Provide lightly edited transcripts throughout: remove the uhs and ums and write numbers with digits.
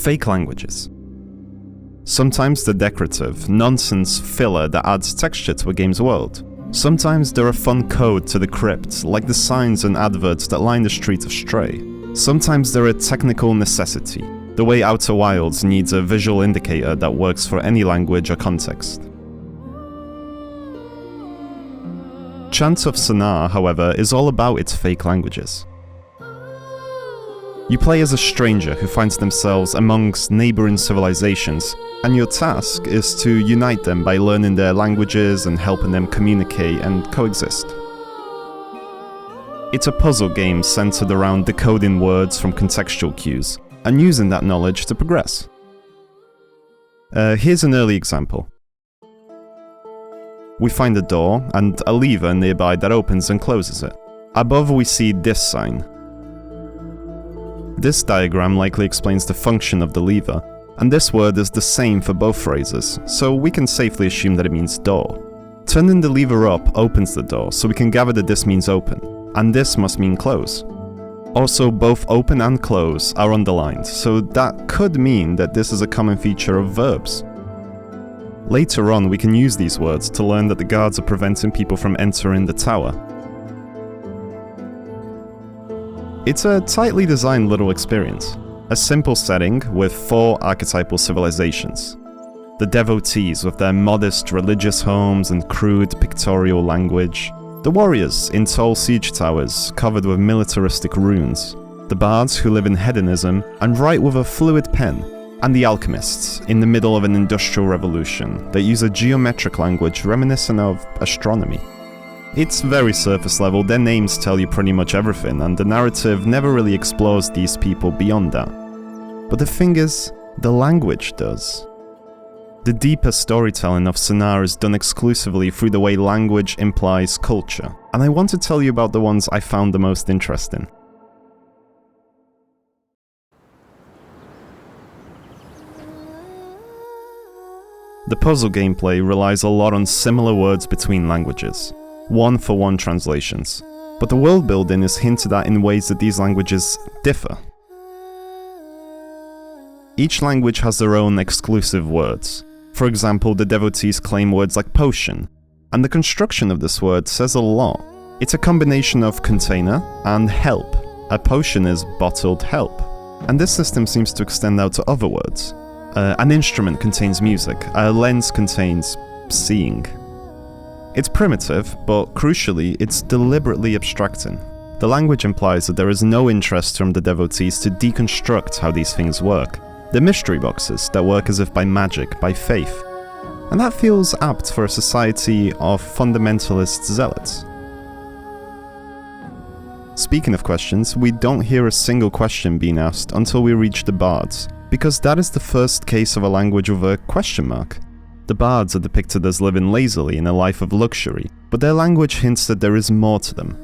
Fake languages. Sometimes they're decorative, nonsense filler that adds texture to a game's world. Sometimes they're a fun code to the crypt, like the signs and adverts that line the streets of Stray. Sometimes they're a technical necessity, the way Outer Wilds needs a visual indicator that works for any language or context. Chants of Sennaar, however, is all about its fake languages. You play as a stranger who finds themselves amongst neighboring civilizations, and your task is to unite them by learning their languages and helping them communicate and coexist. It's a puzzle game centered around decoding words from contextual cues, and using that knowledge to progress. Here's an early example. We find a door and a lever nearby that opens and closes it. Above we see this sign. This diagram likely explains the function of the lever, and this word is the same for both phrases, so we can safely assume that it means door. Turning the lever up opens the door, so we can gather that this means open, and this must mean close. Also, both open and close are underlined, so that could mean that this is a common feature of verbs. Later on, we can use these words to learn that the guards are preventing people from entering the tower. It's a tightly designed little experience. A simple setting with 4 archetypal civilizations. The devotees with their modest religious homes and crude pictorial language. The warriors in tall siege towers covered with militaristic runes. The bards who live in hedonism and write with a fluid pen. And the alchemists in the middle of an industrial revolution that use a geometric language reminiscent of astronomy. It's very surface level, their names tell you pretty much everything, and the narrative never really explores these people beyond that. But the thing is, the language does. The deeper storytelling of Sennaar is done exclusively through the way language implies culture, and I want to tell you about the ones I found the most interesting. The puzzle gameplay relies a lot on similar words between languages, one-for-one translations, but the world building is hinted at in ways that these languages differ. Each language has their own exclusive words. For example, the devotees claim words like potion, and the construction of this word says a lot. It's a combination of container and help. A potion is bottled help, and this system seems to extend out to other words. An instrument contains music, a lens contains seeing. It's primitive, but crucially, it's deliberately abstracting. The language implies that there is no interest from the devotees to deconstruct how these things work. They're mystery boxes that work as if by magic, by faith. And that feels apt for a society of fundamentalist zealots. Speaking of questions, we don't hear a single question being asked until we reach the bards, because that is the first case of a language with a question mark. The bards are depicted as living lazily in a life of luxury, but their language hints that there is more to them.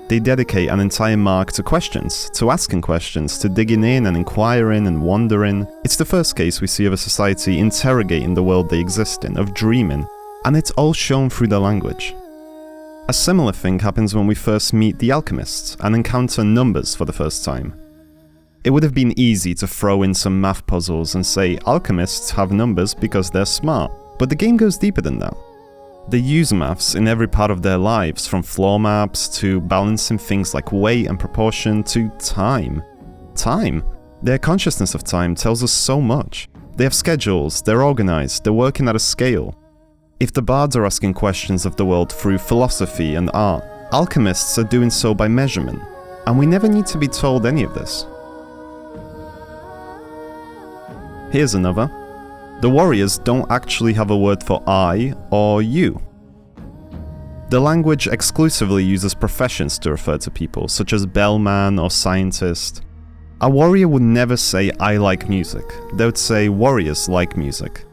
They dedicate an entire mark to questions, to asking questions, to digging in and inquiring and wondering. It's the first case we see of a society interrogating the world they exist in, of dreaming, and it's all shown through their language. A similar thing happens when we first meet the alchemists and encounter numbers for the first time. It would have been easy to throw in some math puzzles and say alchemists have numbers because they're smart, but the game goes deeper than that. They use maths in every part of their lives, from floor maps to balancing things like weight and proportion to time. Time! Their consciousness of time tells us so much. They have schedules, they're organized, they're working at a scale. If the bards are asking questions of the world through philosophy and art, alchemists are doing so by measurement, and we never need to be told any of this. Here's another. The warriors don't actually have a word for I or you. The language exclusively uses professions to refer to people, such as bellman or scientist. A warrior would never say I like music, they would say warriors like music.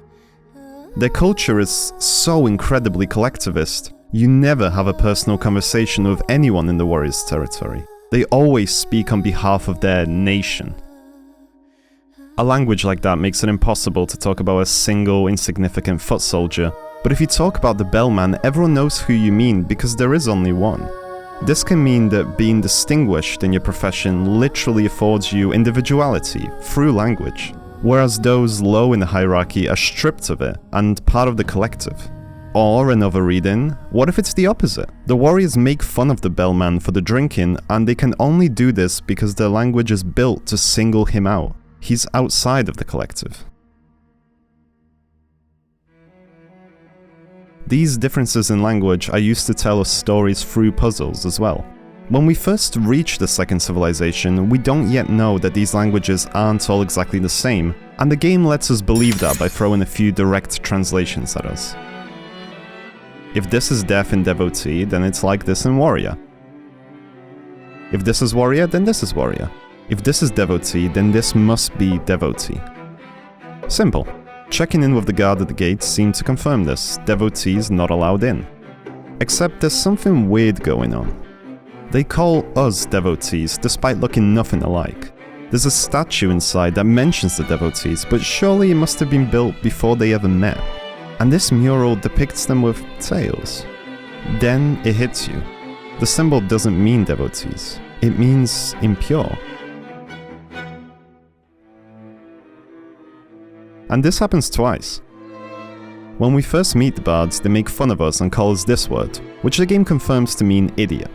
Their culture is so incredibly collectivist, you never have a personal conversation with anyone in the warriors' territory. They always speak on behalf of their nation. A language like that makes it impossible to talk about a single insignificant foot soldier, but if you talk about the bellman, everyone knows who you mean because there is only one. This can mean that being distinguished in your profession literally affords you individuality through language. whereas those low in the hierarchy are stripped of it and part of the collective. Or another reading, what if it's the opposite? The warriors make fun of the bellman for the drinking, and they can only do this because their language is built to single him out. He's outside of the collective. These differences in language are used to tell us stories through puzzles as well. When we first reach the second civilization, we don't yet know that these languages aren't all exactly the same, and the game lets us believe that by throwing a few direct translations at us. If this is death in devotee, then it's like this in warrior. If this is warrior, then this is warrior. If this is devotee, then this must be devotee. Simple. Checking in with the guard at the gate seemed to confirm this. Devotees not allowed in. Except there's something weird going on. They call us devotees despite looking nothing alike. There's a statue inside that mentions the devotees, but surely it must have been built before they ever met. And this mural depicts them with tails. Then it hits you. The symbol doesn't mean devotees. It means impure. And this happens twice. When we first meet the bards, they make fun of us and call us this word, which the game confirms to mean idiot.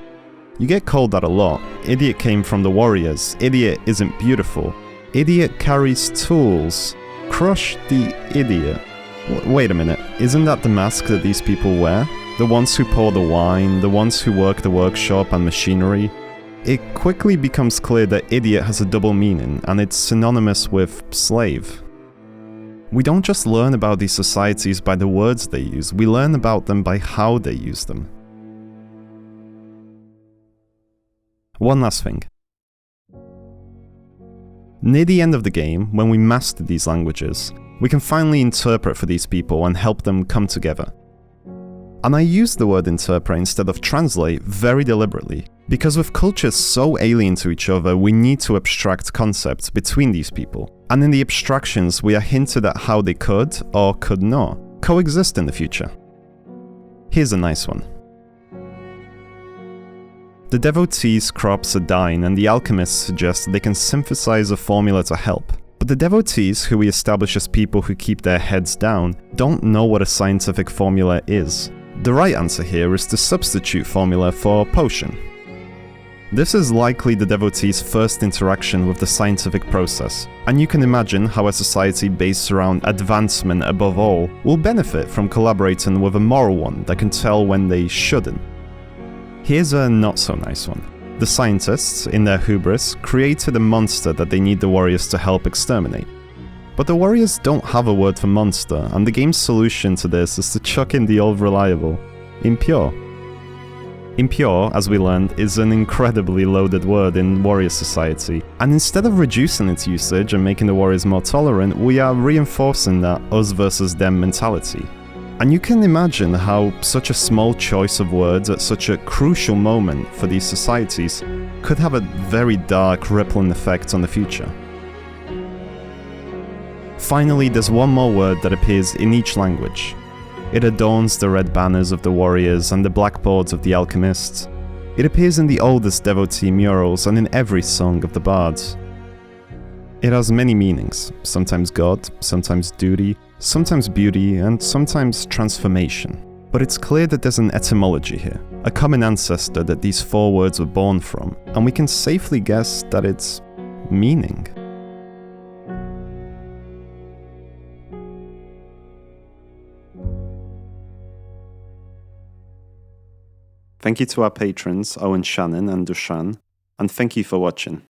You get called that a lot. Idiot came from the warriors. Idiot isn't beautiful. Idiot carries tools. Crush the idiot. Wait a minute, isn't that the mask that these people wear? The ones who pour the wine, the ones who work the workshop and machinery? It quickly becomes clear that idiot has a double meaning, and it's synonymous with slave. We don't just learn about these societies by the words they use, we learn about them by how they use them. One last thing. Near the end of the game, when we master these languages, we can finally interpret for these people and help them come together. And I use the word interpret instead of translate very deliberately, because with cultures so alien to each other, we need to abstract concepts between these people. And in the abstractions, we are hinted at how they could, or could not, coexist in the future. Here's a nice one. The devotees' crops are dying, and the alchemists suggest they can synthesize a formula to help. But the devotees, who we establish as people who keep their heads down, don't know what a scientific formula is. The right answer here is the substitute formula for potion. This is likely the devotees' first interaction with the scientific process, and you can imagine how a society based around advancement above all will benefit from collaborating with a moral one that can tell when they shouldn't. Here's a not so nice one. The scientists, in their hubris, created a monster that they need the warriors to help exterminate. But the warriors don't have a word for monster, and the game's solution to this is to chuck in the old reliable, impure. Impure, as we learned, is an incredibly loaded word in warrior society, and instead of reducing its usage and making the warriors more tolerant, we are reinforcing that us versus them mentality. And you can imagine how such a small choice of words at such a crucial moment for these societies could have a very dark rippling effect on the future. Finally, there's one more word that appears in each language. It adorns the red banners of the warriors and the blackboards of the alchemists. It appears in the oldest devotee murals and in every song of the bards. It has many meanings, sometimes God, sometimes duty, sometimes beauty, and sometimes transformation. But it's clear that there's an etymology here, a common ancestor that these four words were born from, and we can safely guess that it's meaning. Thank you to our patrons Owen Shannon and Dushan, and thank you for watching.